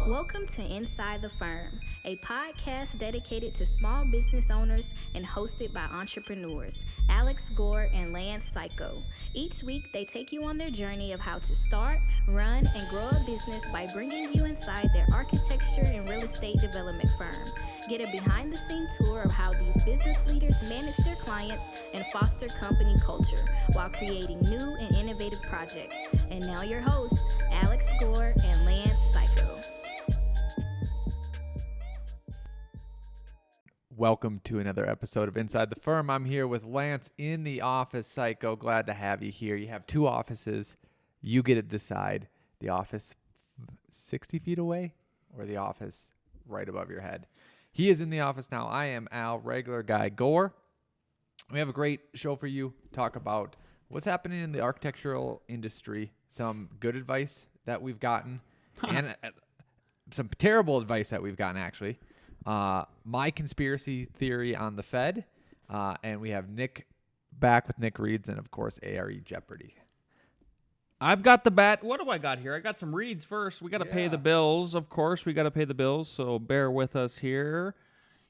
Welcome to Inside the Firm, a podcast dedicated to small business owners and hosted by entrepreneurs, Alex Gore and Lance Cayko. Each week, they take you on their journey of how to start, run, and grow a business by bringing you inside their architecture and real estate development firm. Get a behind-the-scenes tour of how these business leaders manage their clients and foster company culture while creating new and innovative projects. And now your hosts, Alex Gore and Lance Cayko. Welcome to another episode of Inside the Firm. I'm here with Lance in the office. Cayko, glad to have you here. You have two offices. You get to decide the office 60 feet away or the office right above your head. He is in the office now. I am Al, regular guy Gore. We have a great show for you. Talk about what's happening in the architectural industry, some good advice that we've gotten, and some terrible advice that we've gotten, actually. My conspiracy theory on the Fed, and we have Nick back with Nick Reads, and of course A.R.E. Jeopardy. I've got the bat. What do I got here? I got some reads first. We got to pay the bills, of course. We got to pay the bills, so bear with us here.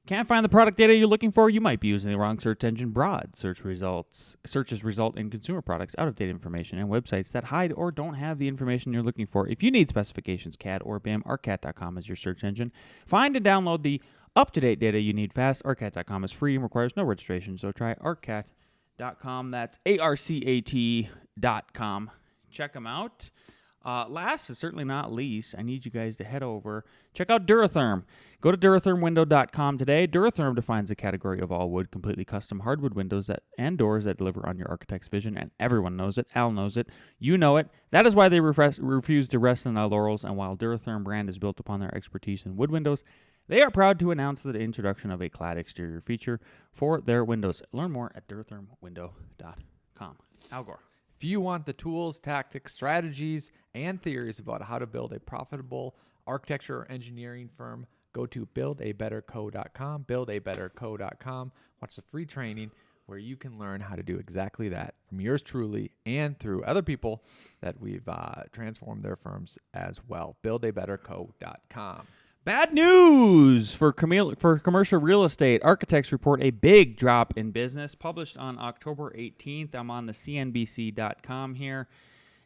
Can't find the product data you're looking for? You might be using the wrong search engine. Broad search results. Searches result in consumer products, out-of-date information, and websites that hide or don't have the information you're looking for. If you need specifications, CAD or BIM, ARCAT.com is your search engine. Find and download the up-to-date data you need fast. ARCAT.com is free and requires no registration, so try ARCAT.com. That's ARCAT.com. Check them out. Last, and certainly not least, I need you guys to head over, check out Duratherm. Go to durathermwindow.com today. Duratherm defines a category of all wood, completely custom hardwood windows and doors that deliver on your architect's vision, and everyone knows it. Al knows it. You know it. That is why they refuse to rest on their laurels, and while Duratherm brand is built upon their expertise in wood windows, they are proud to announce the introduction of a clad exterior feature for their windows. Learn more at durathermwindow.com. Al Gore. If you want the tools, tactics, strategies, and theories about how to build a profitable architecture or engineering firm, go to buildabetterco.com, buildabetterco.com. Watch the free training where you can learn how to do exactly that from yours truly and through other people that we've transformed their firms as well. buildabetterco.com. Bad news for commercial real estate. Architects report a big drop in business. Published on October 18th. I'm on the CNBC.com here.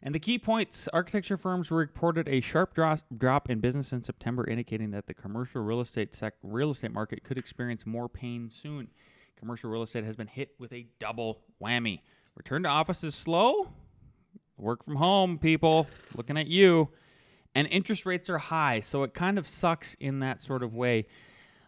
And the key points, architecture firms reported a sharp drop in business in September, indicating that the commercial real estate market could experience more pain soon. Commercial real estate has been hit with a double whammy. Return to office is slow. Work from home, people. Looking at you. And interest rates are high, so it kind of sucks in that sort of way.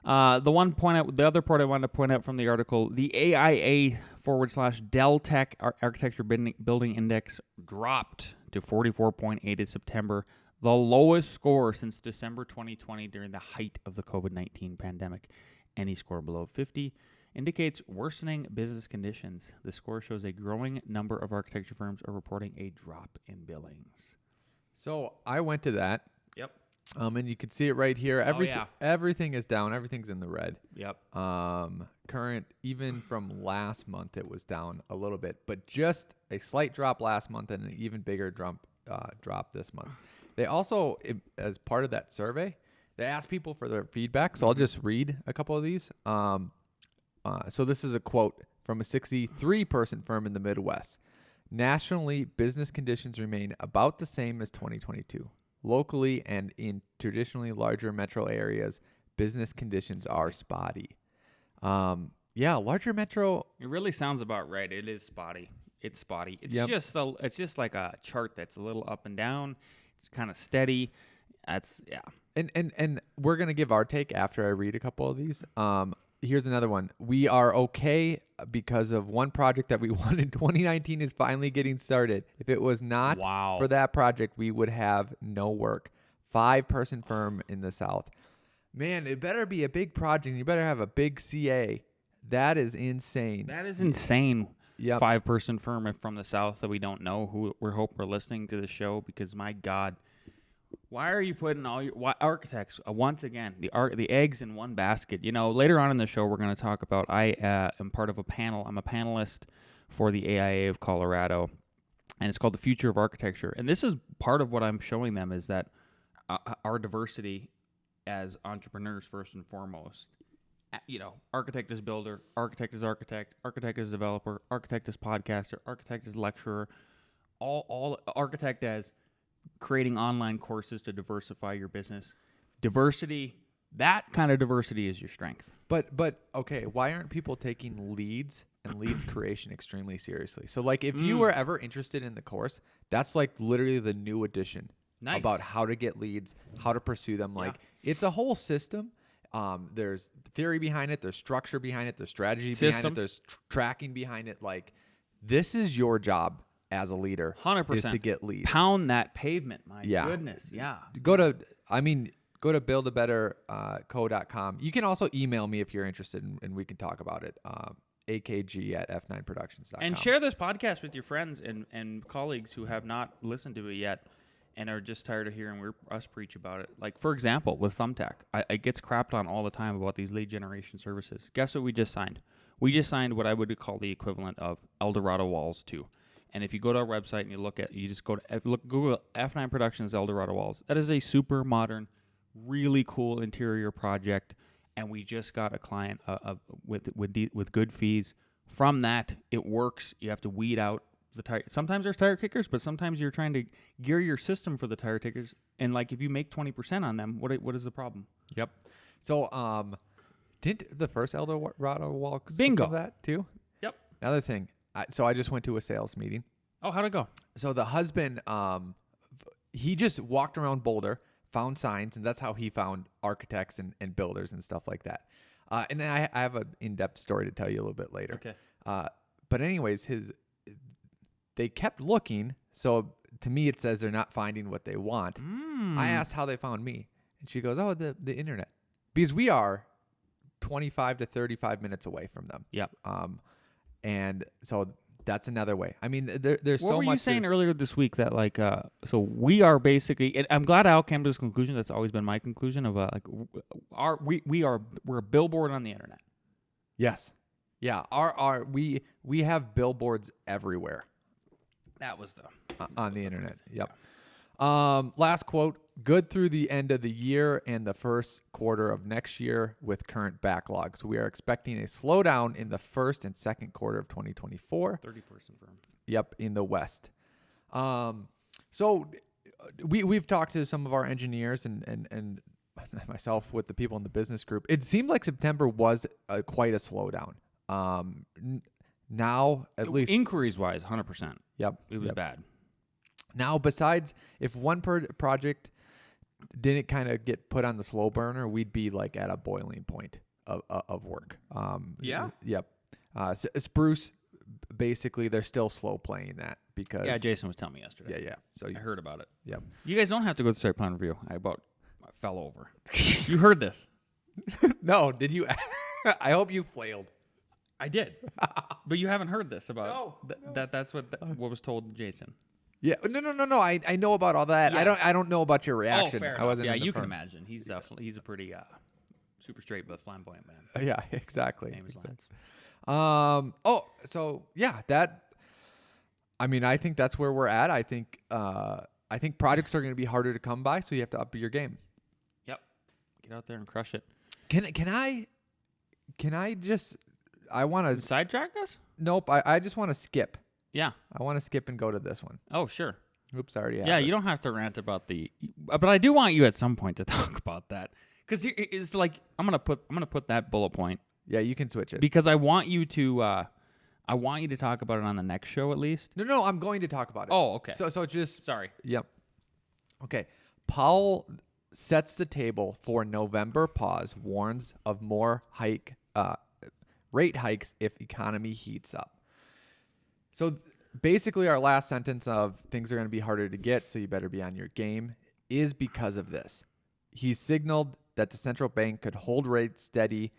The other part I wanted to point out from the article, the AIA/Dell Tech Architecture Building Index dropped to 44.8 in September, the lowest score since December 2020 during the height of the COVID-19 pandemic. Any score below 50 indicates worsening business conditions. The score shows a growing number of architecture firms are reporting a drop in billings. So I went to that. Yep. And you can see it right here. Everything is down. Everything's in the red. Yep. Current, even from last month, it was down a little bit, but just a slight drop last month and an even bigger drop this month. They also, as part of that survey, they asked people for their feedback. So I'll just read a couple of these. So this is a quote from a 63-person firm in the Midwest. Nationally, business conditions remain about the same as 2022. Locally and in traditionally larger metro areas, business conditions are spotty. Larger metro. It really sounds about right. It is spotty. It's spotty. It's just like a chart that's a little up and down. It's kind of steady. And we're gonna give our take after I read a couple of these. Here's another one. We are okay because of one project that we won in 2019 is finally getting started. If it was not for that project, we would have no work. 5-person firm in the South. Man, it better be a big project. You better have a big CA. That is insane. That is insane. Yep. 5-person firm from the South that we don't know who we hope are listening to the show because, my God, why are you putting all your architects once again the eggs in one basket? You know, later on in the show we're going to talk about. I am part of a panel. I'm a panelist for the AIA of Colorado, and it's called The Future of Architecture. And this is part of what I'm showing them is that our diversity as entrepreneurs first and foremost. Architect is builder, architect is developer, architect is podcaster, architect is lecturer, all architect as creating online courses to diversify your business. Diversity, that kind of diversity is your strength. But okay, why aren't people taking leads and leads creation extremely seriously? So like if you were ever interested in the course, that's like literally the new edition about how to get leads, how to pursue them. Like it's a whole system. There's theory behind it, there's structure behind it, there's strategy behind it, there's tracking behind it. Like this is your job as a leader 100% is to get leads. Pound that pavement, my goodness. Yeah. Go to buildabetterco.com. You can also email me if you're interested and we can talk about it. akg@f9productions.com. And share this podcast with your friends and colleagues who have not listened to it yet and are just tired of hearing us preach about it. Like, for example, with Thumbtack, it gets crapped on all the time about these lead generation services. Guess what we just signed? We just signed what I would call the equivalent of Eldorado Walls 2. And if you go to our website and you just go to Google F9 Productions Eldorado Walls. That is a super modern, really cool interior project, and we just got a client with good fees. From that, it works. You have to weed out the tire. Sometimes there's tire kickers, but sometimes you're trying to gear your system for the tire kickers. And like if you make 20% on them, what is the problem? Yep. So didn't the first Eldorado Wall Bingo of that too? Yep. Another thing. So I just went to a sales meeting. Oh, how'd it go? So the husband, he just walked around Boulder, found signs, and that's how he found architects and builders and stuff like that. And then I have an in-depth story to tell you a little bit later. Okay. But anyways, they kept looking. So to me, it says they're not finding what they want. I asked how they found me, and she goes, "Oh, the internet," because we are 25 to 35 minutes away from them. Yep. And so that's another way. I mean, there's so much. What were you saying earlier this week that like, so we are basically, and I'm glad Al came to this conclusion. That's always been my conclusion of we're a billboard on the internet. Yes. Yeah. We have billboards everywhere. That was on the internet. Yep. Last quote, good through the end of the year and the first quarter of next year with current backlogs. We are expecting a slowdown in the first and second quarter of 2024. 30-person firm. Yep, in the West. So we've talked to some of our engineers and myself with the people in the business group. It seemed like September was quite a slowdown. Now, at least inquiries-wise, 100%. Yep. It was bad. Now, besides, if one project didn't kind of get put on the slow burner, we'd be like at a boiling point of work. Yeah? Yep. Spruce, basically, they're still slow playing that because... Yeah, Jason was telling me yesterday. Yeah. So I heard about it. Yep. You guys don't have to go to site plan review. I fell over. You heard this. No, did you? I hope you flailed. I did. But you haven't heard this about... No. That's what was told to Jason. Yeah, no. I know about all that. Yeah. I don't know about your reaction. Oh, fair I wasn't. Yeah, in the you firm. can imagine. He's a pretty super straight but flamboyant man. Yeah, exactly. His name is Lance. So yeah, that. I mean, I think that's where we're at. I think projects are going to be harder to come by, so you have to up your game. Yep. Get out there and crush it. Can I just? I want to sidetrack us. Nope. I just want to skip. Yeah. I want to skip and go to this one. Oh, sure. Oops, I already have Yeah, this. you don't have to rant about but I do want you at some point to talk about that. Because it's like I'm gonna put that bullet point. Yeah, you can switch it. Because I want you to talk about it on the next show at least. No, I'm going to talk about it. Oh, okay. So just sorry. Yep. Okay. Powell sets the table for November pause, warns of more rate hikes if economy heats up. So basically our last sentence of things are going to be harder to get, so you better be on your game, is because of this. He signaled that the central bank could hold rates steady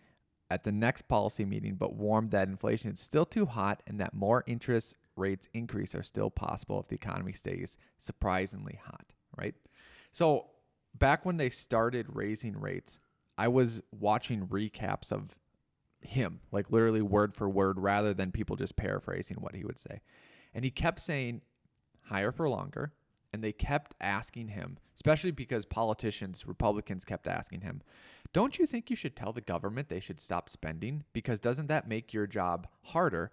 at the next policy meeting, but warned that inflation is still too hot and that more interest rates increase are still possible if the economy stays surprisingly hot, right? So back when they started raising rates, I was watching recaps of him, like literally word for word, rather than people just paraphrasing what he would say. And he kept saying higher for longer, and they kept asking him, especially because Republicans kept asking him, don't you think you should tell the government they should stop spending? Because doesn't that make your job harder?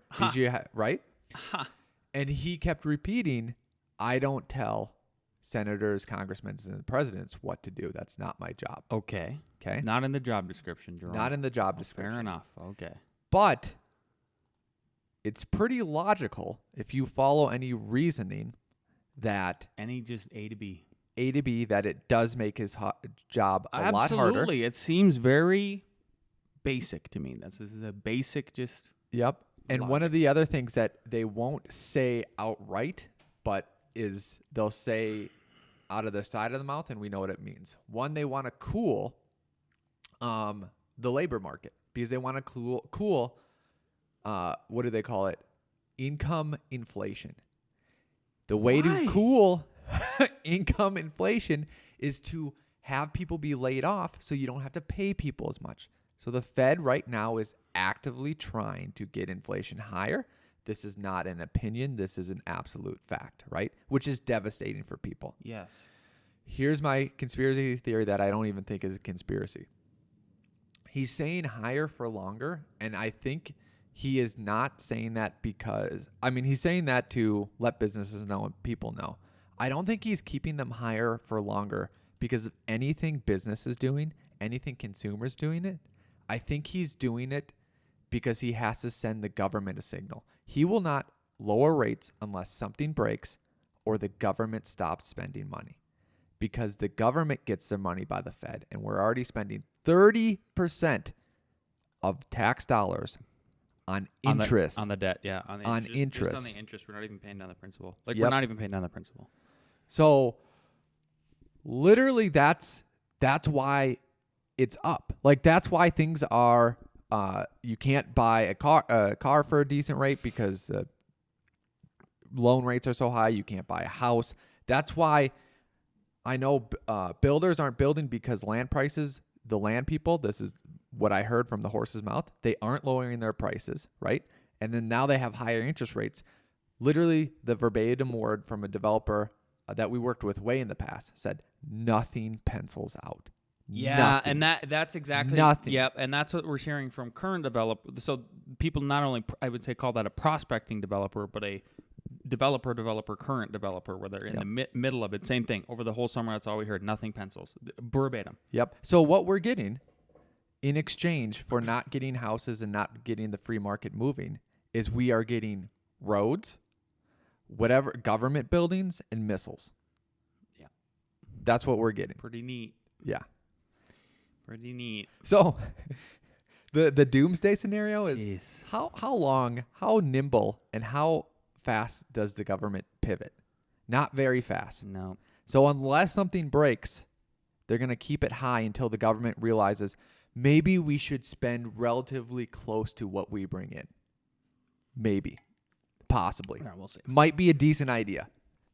Right? And he kept repeating, I don't tell senators, congressmen, and presidents what to do. That's not my job. Okay. Okay? Not in the job description, Jerome. Not in the job description. Fair enough. Okay. But it's pretty logical if you follow any reasoning that Just A to B. that it does make his job a lot harder. Absolutely. It seems very basic to me. This is a basic just... Yep. And logic. one of the other things that they won't say outright, but they'll say out of the side of the mouth, and we know what it means. One, they want to cool the labor market because they want to cool what do they call it? Income inflation. The way to cool income inflation is to have people be laid off so you don't have to pay people as much. So the Fed right now is actively trying to get inflation higher. This is not an opinion. This is an absolute fact, right? Which is devastating for people. Yes. Here's my conspiracy theory that I don't even think is a conspiracy. He's saying higher for longer, and I think he is not saying that because, he's saying that to let businesses know and people know. I don't think he's keeping them higher for longer because of anything business is doing, anything consumers doing it. I think he's doing it because he has to send the government a signal. He will not lower rates unless something breaks or the government stops spending money, because the government gets their money by the Fed, and we're already spending 30% of tax dollars on interest. On the debt, yeah. On interest. Just on the interest. We're not even paying down the principal. We're Yep. not even paying down the principal. So literally that's why it's up. Like, that's why things are you can't buy a car for a decent rate because the loan rates are so high. You can't buy a house. That's why I know builders aren't building because land prices, the land people, this is what I heard from the horse's mouth, they aren't lowering their prices, right? And then now they have higher interest rates. Literally, the verbatim word from a developer that we worked with way in the past said, nothing pencils out. Yeah, Nothing. and that's exactly Nothing. Yep, and that's what we're hearing from current developers. So people not only, I would say, call that a prospecting developer, but a current developer, where they're in the middle of it. Same thing. Over the whole summer, that's all we heard. Nothing pencils. Verbatim. Yep. So what we're getting in exchange for not getting houses and not getting the free market moving is we are getting roads, whatever, government buildings, and missiles. Yeah. That's what we're getting. Pretty neat. Yeah. Pretty neat. So the doomsday scenario is Jeez. how long, how nimble, and how fast does the government pivot? Not very fast. No. So unless something breaks, they're going to keep it high until the government realizes maybe we should spend relatively close to what we bring in. Maybe. Possibly. Yeah, we'll see. Might be a decent idea.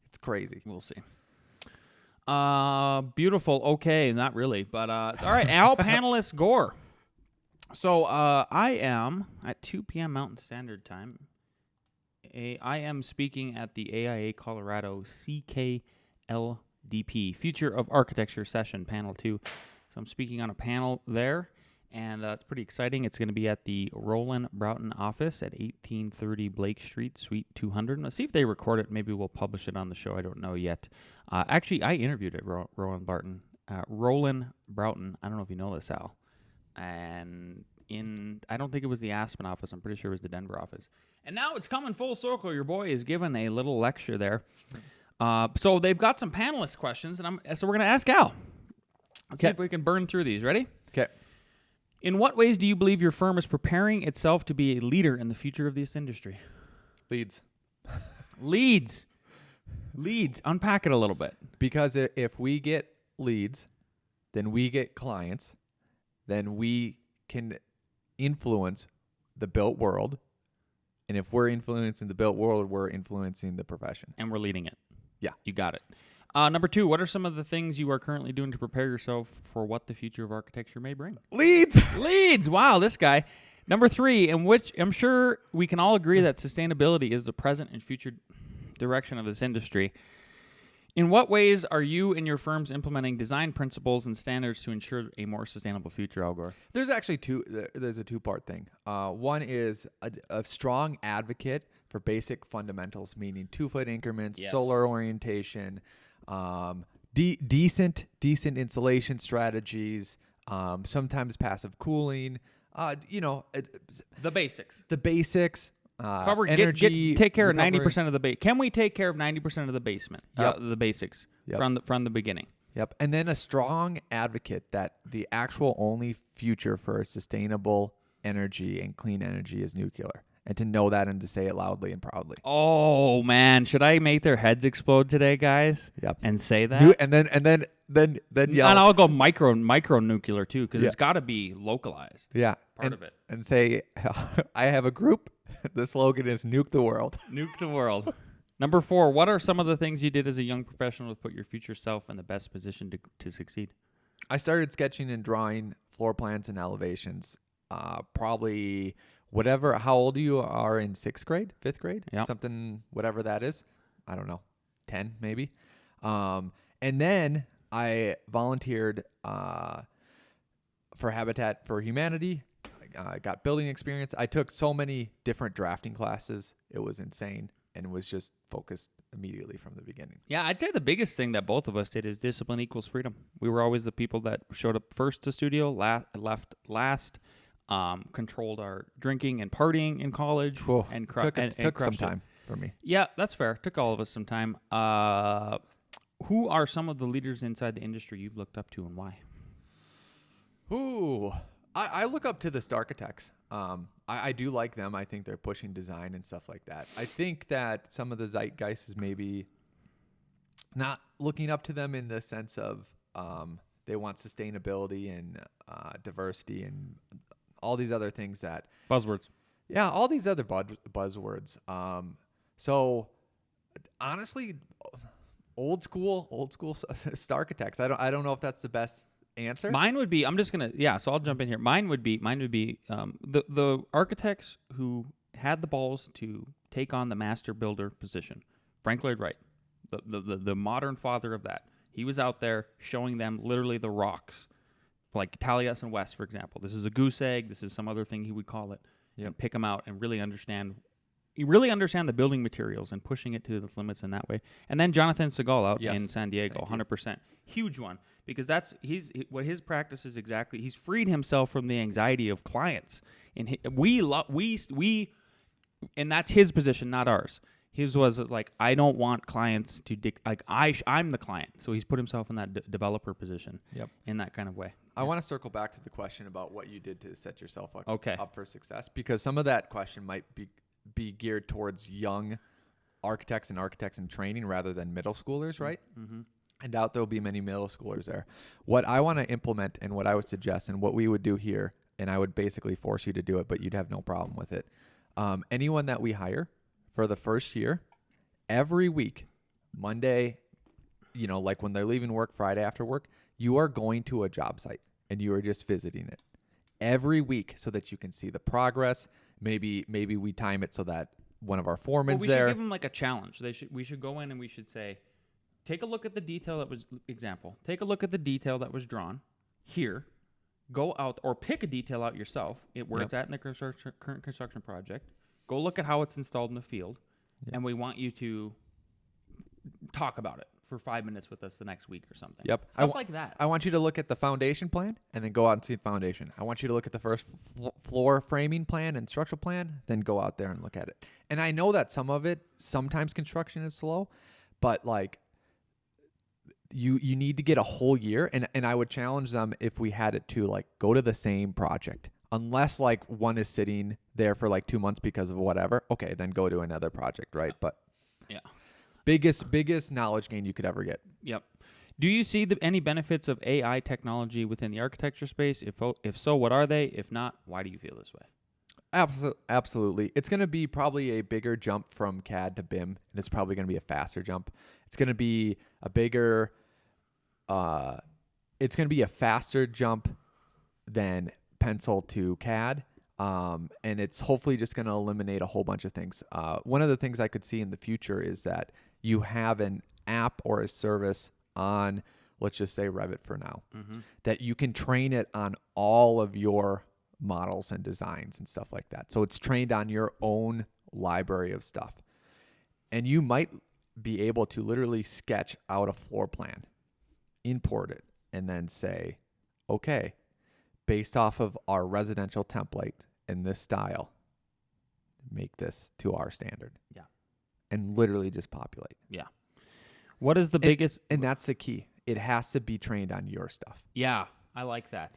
It's crazy. We'll see. Beautiful. Okay, not really, but all right. Al, panelist Gore. So I am at 2 p.m. Mountain Standard Time. I am speaking at the AIA Colorado CKLDP Future of Architecture session, panel 2. So I'm speaking on a panel there, and it's pretty exciting. It's going to be at the Roland Broughton office at 1830 Blake Street, Suite 200. Let's see if they record it. Maybe we'll publish it on the show. I don't know yet. Actually, I interviewed at Roland Broughton. I don't know if you know this, Al. And I don't think it was the Aspen office. I'm pretty sure it was the Denver office. And now it's coming full circle. Your boy is giving a little lecture there. So they've got some panelist questions, and so we're going to ask Al. Let's see if we can burn through these. Ready? Okay. In what ways do you believe your firm is preparing itself to be a leader in the future of this industry? Leads. Leads. Unpack it a little bit. Because if we get leads, then we get clients, then we can influence the built world. And if we're influencing the built world, we're influencing the profession. And we're leading it. Yeah. You got it. Number 2, what are some of the things you are currently doing to prepare yourself for what the future of architecture may bring? Leads! Wow, this guy. Number 3, in which I'm sure we can all agree that sustainability is the present and future direction of this industry. In what ways are you and your firms implementing design principles and standards to ensure a more sustainable future, Al Gore? There's actually there's a two-part thing. One is a strong advocate for basic fundamentals, meaning 2-foot increments, Yes. solar orientation, decent insulation strategies, sometimes passive cooling. The basics. The basics. Cover. Energy. Take care of recovery. 90% of the base. Can we take care of 90% of the basement? Yep. The basics Yep. from the beginning. Yep. And then a strong advocate that the actual only future for sustainable energy and clean energy is nuclear. And to know that and to say it loudly and proudly. Oh man, should I make their heads explode today, guys? Yep. And say that. And then yell. And I'll go micro nuclear too, because Yeah. it's got to be localized. Yeah. Part of it. And say, I have a group. The slogan is nuke the world. Nuke the world. Number 4, what are some of the things you did as a young professional to put your future self in the best position to succeed? I started sketching and drawing floor plans and elevations. Probably how old you are in 6th grade, 5th grade, Yep. something, whatever that is. I don't know, 10 maybe. And then I volunteered for Habitat for Humanity. I got building experience. I took so many different drafting classes. It was insane and was just focused immediately from the beginning. Yeah, I'd say the biggest thing that both of us did is discipline equals freedom. We were always the people that showed up first to studio, left last, controlled our drinking and partying in college, and took some crushed it. time for me. Yeah, that's fair. Took all of us some time. Who are some of the leaders inside the industry you've looked up to and why? Ooh, I look up to the Starchitects. I do like them. I think they're pushing design and stuff like that. I think that some of the zeitgeist is maybe not looking up to them in the sense of they want sustainability and diversity and all these other things that Buzzwords. Yeah, all these other buzzwords. So honestly, old school Starchitects. I don't know if that's the best answer. Mine would be, so I'll jump in here. Mine would be the architects who had the balls to take on the master builder position. Frank Lloyd Wright, the modern father of that. He was out there showing them literally the rocks, like Taliesin and West, for example. This is a goose egg. This is some other thing he would call it. Yep. And pick them out and really understand the building materials and pushing it to the limits in that way. And then Jonathan Segal out in San Diego, 100%. Huge one. Because what his practice is exactly. He's freed himself from the anxiety of clients, and and that's his position, not ours. His was like, I don't want clients to I'm the client, so he's put himself in that developer position. Yep. In that kind of way. I want to circle back to the question about what you did to set yourself up for success, because some of that question might be geared towards young architects in training rather than middle schoolers, right? Mm-hmm. I doubt there'll be many middle schoolers there. What I want to implement and what I would suggest and what we would do here, and I would basically force you to do it, but you'd have no problem with it. Anyone that we hire for the first year, every week, Monday, like when they're leaving work, Friday after work, you are going to a job site and you are just visiting it every week so that you can see the progress. Maybe we time it so that one of our foremen's there. We should give them like a challenge. We should go in and we should say, take a look at the detail that was Take a look at the detail that was drawn here. Go out or pick a detail out yourself where it's at in the current construction project. Go look at how it's installed in the field, and we want you to talk about it for 5 minutes with us the next week or something. Yep. Stuff like that. I want you to look at the foundation plan and then go out and see the foundation. I want you to look at the first floor framing plan and structural plan, then go out there and look at it. And I know that sometimes construction is slow, but like you need to get a whole year. And I would challenge them if we had it to like go to the same project. Unless like one is sitting there for like 2 months because of whatever. Okay, then go to another project, right? But yeah. Biggest knowledge gain you could ever get. Yep. Do you see any benefits of AI technology within the architecture space? If so, what are they? If not, why do you feel this way? Absolutely. It's going to be probably a bigger jump from CAD to BIM, and it's probably going to be a faster jump. It's going to be a faster jump than pencil to CAD. And it's hopefully just going to eliminate a whole bunch of things. One of the things I could see in the future is that you have an app or a service on, let's just say Revit for now, that you can train it on all of your models and designs and stuff like that. So it's trained on your own library of stuff. And you might be able to literally sketch out a floor plan, import it, and then say, okay, based off of our residential template in this style, make this to our standard. Yeah. And literally just populate. Yeah. What is the biggest? And that's the key. It has to be trained on your stuff. Yeah, I like that.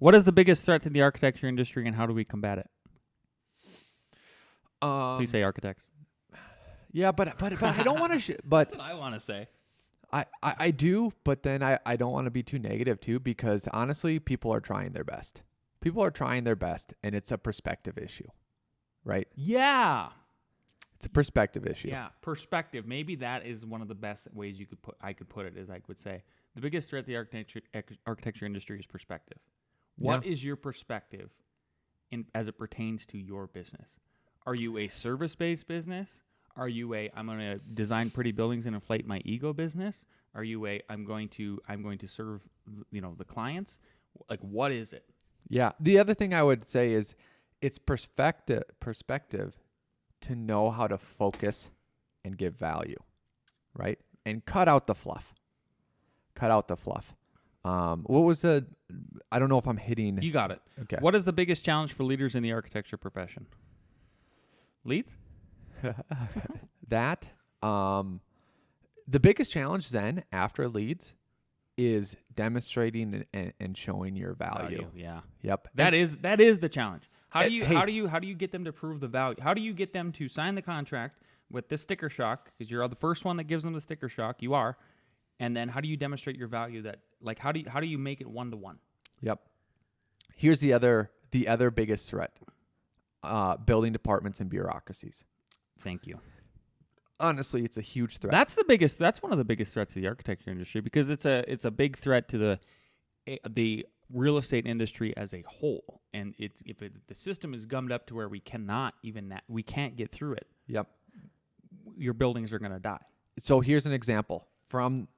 What is the biggest threat to the architecture industry, and how do we combat it? Please say architects. Yeah, but I don't want to. But That's what I want to say. I do, but then I don't want to be too negative too, because honestly, people are trying their best. People are trying their best, and it's a perspective issue, right? Yeah. It's a perspective issue. Yeah, perspective. Maybe that is one of the best ways I could put it. Is I would say the biggest threat to the architecture industry is perspective. What is your perspective as it pertains to your business? Are you a service-based business? Are you I'm going to design pretty buildings and inflate my ego business? Are you I'm going to serve the clients? Like, what is it? Yeah. The other thing I would say is it's perspective to know how to focus and give value, right? And cut out the fluff. What was I don't know if I'm hitting. You got it. Okay. What is the biggest challenge for leaders in the architecture profession? Leads? That the biggest challenge then after leads is demonstrating and showing your value. Yeah. Yep. That is the challenge. How do Hey. you get them to prove the value? How do you get them to sign the contract with this sticker shock? Because you're the first one that gives them the sticker shock. You are. And then how do you demonstrate your value? That how do you make it 1-to-1? Yep. Here's the other biggest threat. Building departments and bureaucracies. Thank you. Honestly, it's a huge threat. That's one of the biggest threats to the architecture industry, because it's a big threat to the real estate industry as a whole. And if the system is gummed up to where we can't get through it. Yep. Your buildings are going to die. So here's an example from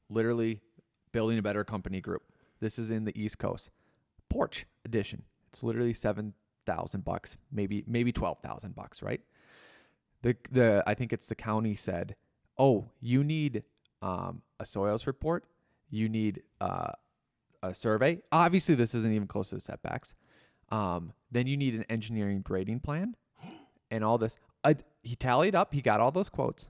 literally Building a Better Company Group. This is in the East Coast. Porch edition. It's literally $7,000, maybe $12,000, right? I think it's the county said, oh, you need a soils report. You need a survey. Obviously, this isn't even close to the setbacks. Then you need an engineering grading plan and all this. He tallied up. He got all those quotes.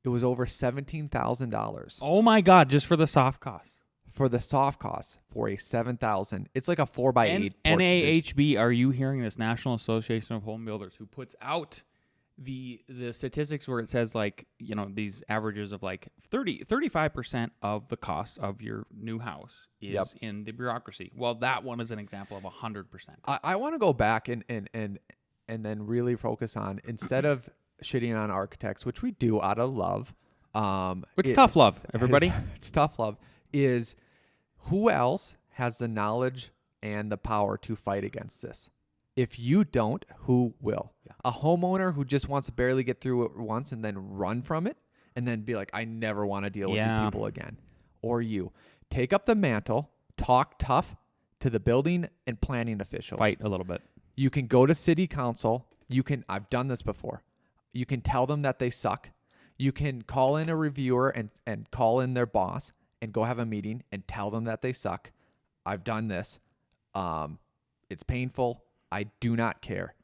It was over $17,000. Oh my God! Just for the soft costs. For the soft costs for a 7,000, it's like a 4x8. NAHB, are you hearing this? National Association of Home Builders, who puts out the statistics where it says these averages of 35% of the cost of your new house is in the bureaucracy. Well, that one is an example of 100%. I want to go back and then really focus on, instead of shitting on architects, which we do out of love. It's tough love, everybody. It's tough love. Is who else has the knowledge and the power to fight against this? If you don't, who will? Yeah. A homeowner who just wants to barely get through it once and then run from it and then be like, I never want to deal with these people again. Or you take up the mantle, talk tough to the building and planning officials. Fight a little bit. You can go to city council. I've done this before. You can tell them that they suck. You can call in a reviewer and call in their boss and go have a meeting and tell them that they suck. I've done this. It's painful. I do not care.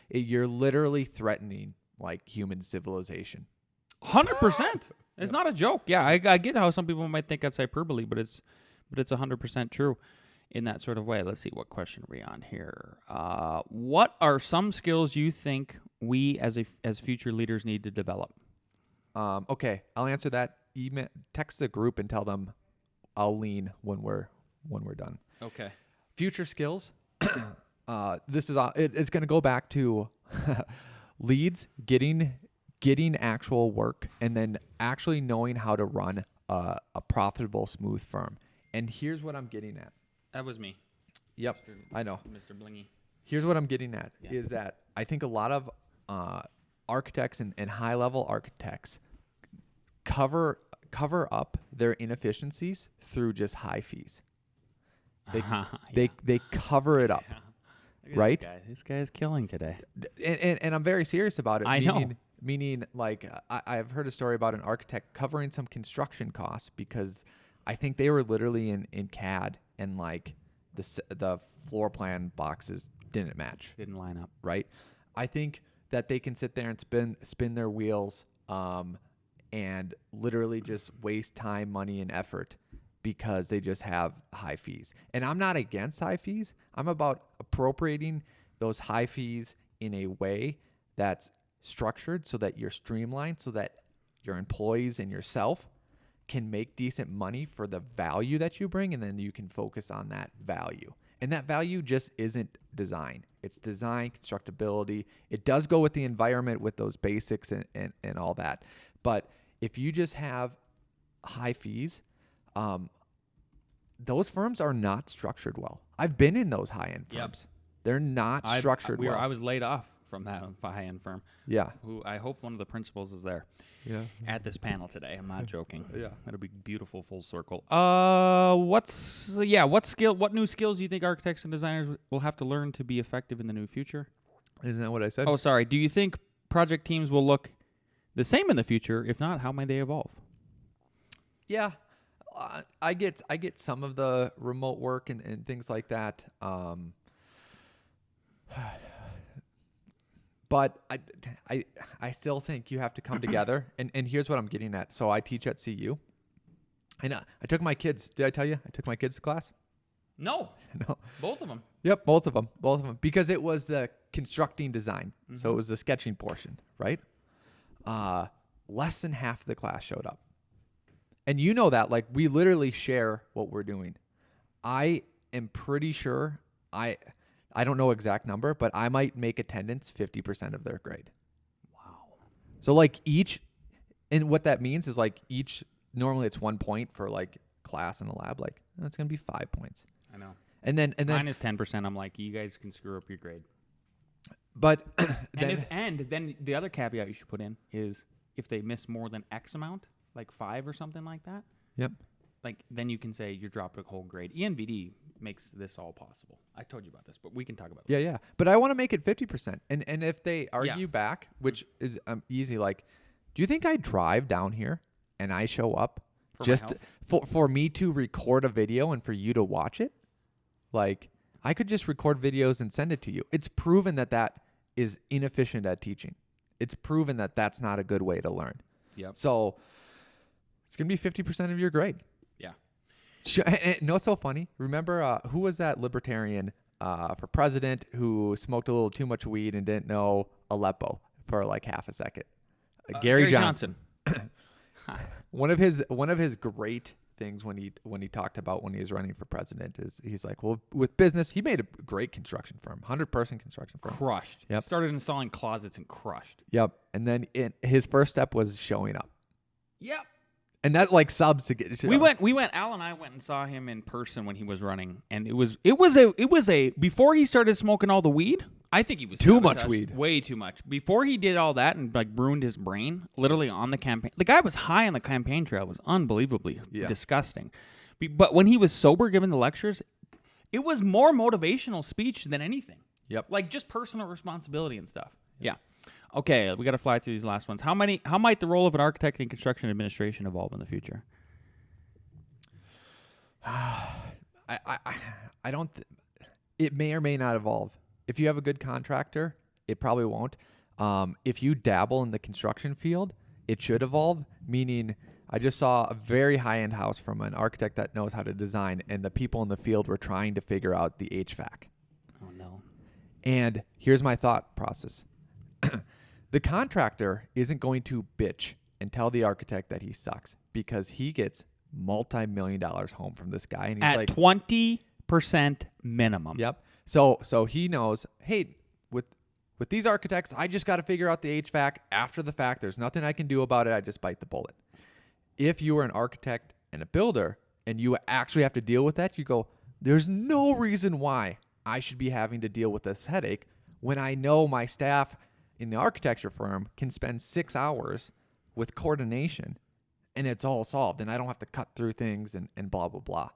You're literally threatening human civilization. 100%. It's not a joke. Yeah, I get how some people might think that's hyperbole, but it's 100% true in that sort of way. Let's see, what question are we on here? What are some skills you think we as future leaders need to develop? Okay, I'll answer that. Text the group and tell them I'll lean when we're done. Okay. Future skills. This is it's going to go back to leads, getting actual work, and then actually knowing how to run a profitable, smooth firm. And here's what I'm getting at. That was me. Yep, I know. Mr. Blingy. Here's what I'm getting at is that I think a lot of architects and high-level architects cover up their inefficiencies through just high fees. They cover it up. Look at Right? This guy is killing today. And I'm very serious about it. I know. Meaning, like, I've heard a story about an architect covering some construction costs because I think they were literally in CAD and, like, the floor plan boxes didn't match. Didn't line up. Right? I think that they can sit there and spin their wheels and literally just waste time, money, and effort because they just have high fees. And I'm not against high fees. I'm about appropriating those high fees in a way that's structured so that you're streamlined, so that your employees and yourself can make decent money for the value that you bring, and then you can focus on that value. And that value just isn't design. It's design, constructability. It does go with the environment with those basics and all that. But if you just have high fees, those firms are not structured well. I've been in those high-end firms. They're not structured well. I was laid off from that high-end firm. Yeah. Who I hope one of the principals is there. Yeah. At this panel today. I'm not joking. Yeah. That'll be beautiful full circle. What new skills do you think architects and designers will have to learn to be effective in the new future? Isn't that what I said? Oh, sorry. Do you think project teams will look the same in the future? If not, how might they evolve? Yeah. I get some of the remote work and things like that. But I still think you have to come together. And here's what I'm getting at. So I teach at CU. And I took my kids. Did I tell you? I took my kids to class. No. No. Both of them. Yep, both of them. Because it was the constructing design. Mm-hmm. So it was the sketching portion, right? Less than half of the class showed up. And you know that, like, we literally share what we're doing. I am pretty sure, I don't know exact number, but I might make attendance 50% of their grade. Wow. So, like, and what that means is, like, normally it's 1 point for, like, class and a lab. Like, that's going to be 5 points. I know. And then mine is 10%. I'm like, you guys can screw up your grade. But then the other caveat you should put in is if they miss more than X amount, like 5 or something like that. Yep. Like, then you can say you're dropping a whole grade. ENVD makes this all possible. I told you about this, but we can talk about it. Yeah. But I want to make it 50%. And if they argue back, which is easy, like, do you think I drive down here and I show up for me to record a video and for you to watch it? Like, I could just record videos and send it to you. It's proven that is inefficient at teaching. It's proven that that's not a good way to learn. Yep. So it's going to be 50% of your grade. Yeah. And no, it's so funny. Remember, who was that libertarian for president who smoked a little too much weed and didn't know Aleppo for like half a second? Gary Johnson. One of his great things when he talked about when he was running for president is he's like, well, with business, he made a great construction firm, 100-person construction firm. Crushed. Yep. Started installing closets and crushed. Yep. And then his first step was showing up. Yep. And that like subs to get to we went Al and I went and saw him in person when he was running, and it was a before he started smoking all the weed. I think he was too much weed. Way too much. Before he did all that and like ruined his brain, literally on the campaign. The guy was high on the campaign trail. It was unbelievably disgusting. But when he was sober giving the lectures, it was more motivational speech than anything. Yep. Like just personal responsibility and stuff. Yeah. Okay, we got to fly through these last ones. How might the role of an architect in construction administration evolve in the future? I don't. It may or may not evolve. If you have a good contractor, it probably won't. If you dabble in the construction field, it should evolve. Meaning, I just saw a very high-end house from an architect that knows how to design, and the people in the field were trying to figure out the HVAC. Oh no! And here's my thought process. The contractor isn't going to bitch and tell the architect that he sucks because he gets multi-million dollars home from this guy. And he's at like 20% minimum. Yep. So he knows, hey, with these architects, I just got to figure out the HVAC after the fact. There's nothing I can do about it. I just bite the bullet. If you are an architect and a builder and you actually have to deal with that, you go, there's no reason why I should be having to deal with this headache when I know my staff in the architecture firm can spend 6 hours with coordination and it's all solved, and I don't have to cut through things and blah, blah, blah.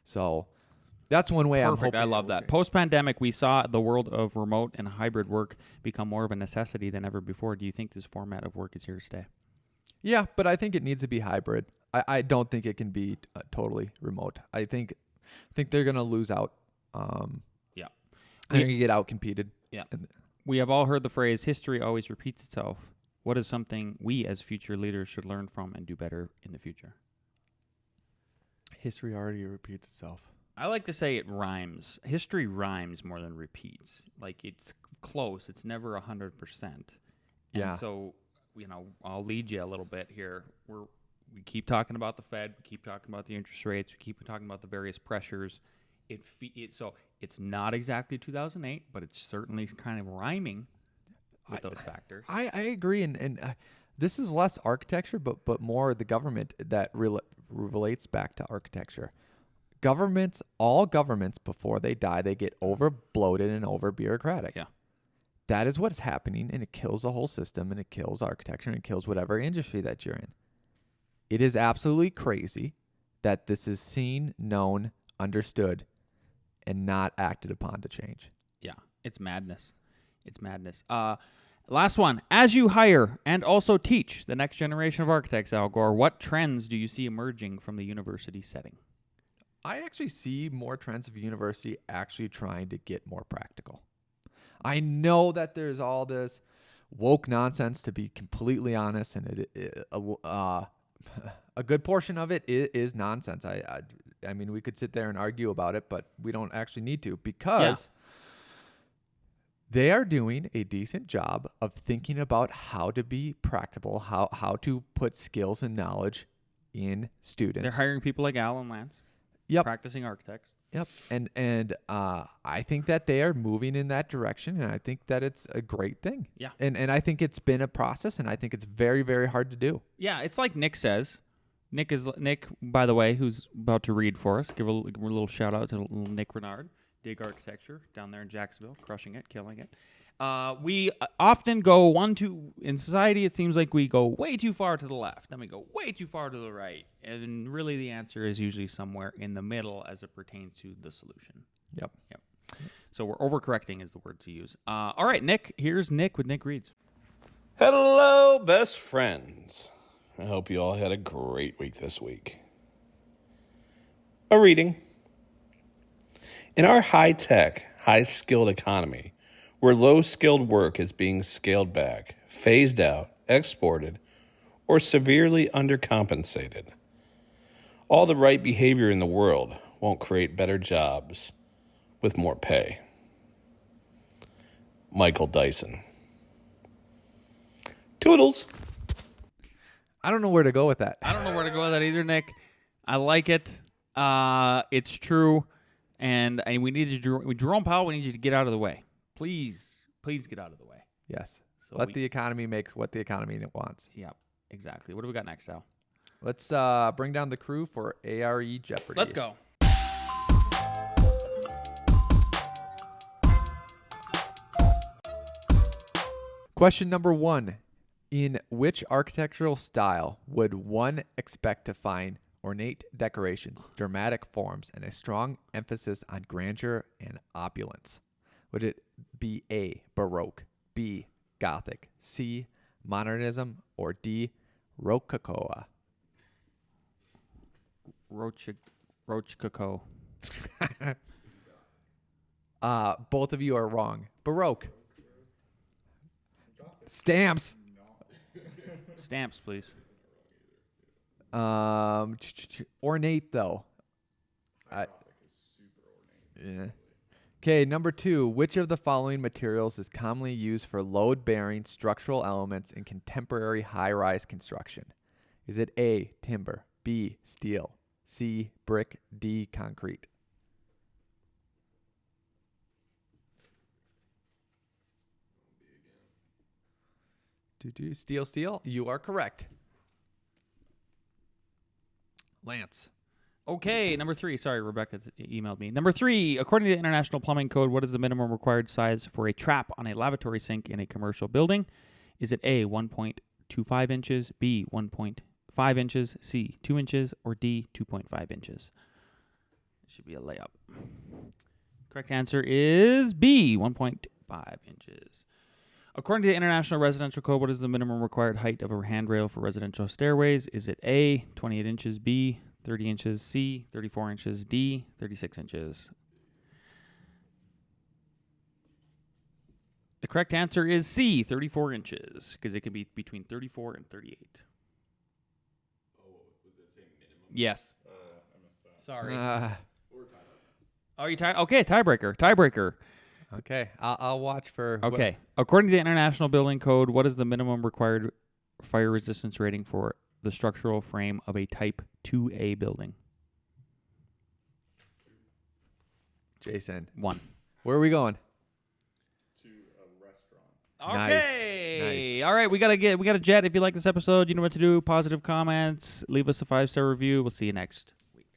So that's one way I'm Perfect. hoping. I love that. Post-pandemic, we saw the world of remote and hybrid work become more of a necessity than ever before. Do you think this format of work is here to stay? Yeah, but I think it needs to be hybrid. I don't think it can be totally remote. I think they're going to lose out. Yeah. They're going to get out competed. Yeah. We have all heard the phrase, history always repeats itself. What is something we as future leaders should learn from and do better in the future? History already repeats itself. I like to say it rhymes. History rhymes more than repeats. Like, it's close. It's never 100%. Yeah. And so, I'll lead you a little bit here. We keep talking about the Fed. We keep talking about the interest rates. We keep talking about the various pressures. So it's not exactly 2008, but it's certainly kind of rhyming with those factors. I agree, and this is less architecture, but more the government that relates back to architecture. All governments, before they die, they get over bloated and over bureaucratic. Yeah. That is what's happening, and it kills the whole system, and it kills architecture, and it kills whatever industry that you're in. It is absolutely crazy that this is seen, known, understood, and not acted upon to change. Yeah, it's madness. It's madness. Last one. As you hire and also teach the next generation of architects, Al Gore, what trends do you see emerging from the university setting? I actually see more trends of university actually trying to get more practical. I know that there's all this woke nonsense, to be completely honest, and a good portion of it is nonsense. I mean, we could sit there and argue about it, but we don't actually need to, because they are doing a decent job of thinking about how to be practical, how to put skills and knowledge in students. They're hiring people like Al and Lance. Yep. Practicing architects. Yep. And I think that they are moving in that direction, and I think that it's a great thing. Yeah. And I think it's been a process, and I think it's very, very hard to do. Yeah, it's like Nick says. Nick, by the way, who's about to read for us. Give a little shout out to little Nick Renard, Dig Architecture, down there in Jacksonville, crushing it, killing it. We often go in society, it seems like we go way too far to the left, then we go way too far to the right. And really the answer is usually somewhere in the middle as it pertains to the solution. Yep. So we're overcorrecting is the word to use. All right, Nick. Here's Nick with Nick Reads. Hello, best friends. I hope you all had a great week this week. A reading. In our high-tech, high-skilled economy, where low-skilled work is being scaled back, phased out, exported, or severely undercompensated, all the right behavior in the world won't create better jobs with more pay. Michael Dyson. Toodles. I don't know where to go with that. I don't know where to go with that either, Nick. I like it. It's true. And we need to, Jerome Powell, we need you to get out of the way. Please get out of the way. Yes. So Let the economy make what the economy wants. Yeah, exactly. What do we got next, Al? Let's bring down the crew for A.R.E. Jeopardy. Let's go. Question number 1. In which architectural style would one expect to find ornate decorations, dramatic forms, and a strong emphasis on grandeur and opulence? Would it be A, Baroque, B, Gothic, C, Modernism, or D, Rococo? Rococo. Both of you are wrong. Baroque. Stamps. Stamps, please. Ornate, though. Yeah. Okay, number 2. Which of the following materials is commonly used for load-bearing structural elements in contemporary high-rise construction? Is it A, timber, B, steel, C, brick, D, concrete? Steel. You are correct. Lance. Okay, number 3. Sorry, Rebecca emailed me. Number 3, according to the International Plumbing Code, what is the minimum required size for a trap on a lavatory sink in a commercial building? Is it A, 1.25 inches, B, 5 inches, C, 2 inches, or D, 2.5 inches? It should be a layup. Correct answer is B, 1.5 inches. According to the International Residential Code, what is the minimum required height of a handrail for residential stairways? Is it A, 28 inches, B, 30 inches, C, 34 inches, D, 36 inches? The correct answer is C, 34 inches, because it can be between 34 and 38. Oh, was it saying minimum? Yes. I missed that. Sorry. We're tied up. Are you tied? Okay, tiebreaker. Okay, I'll watch for. Okay. According to the International Building Code, what is the minimum required fire resistance rating for the structural frame of a Type 2A building? Jason, 1. where are we going? To a restaurant. Okay. Nice. All right, we got a jet. If you like this episode, you know what to do. Positive comments. Leave us a 5-star review. We'll see you next week.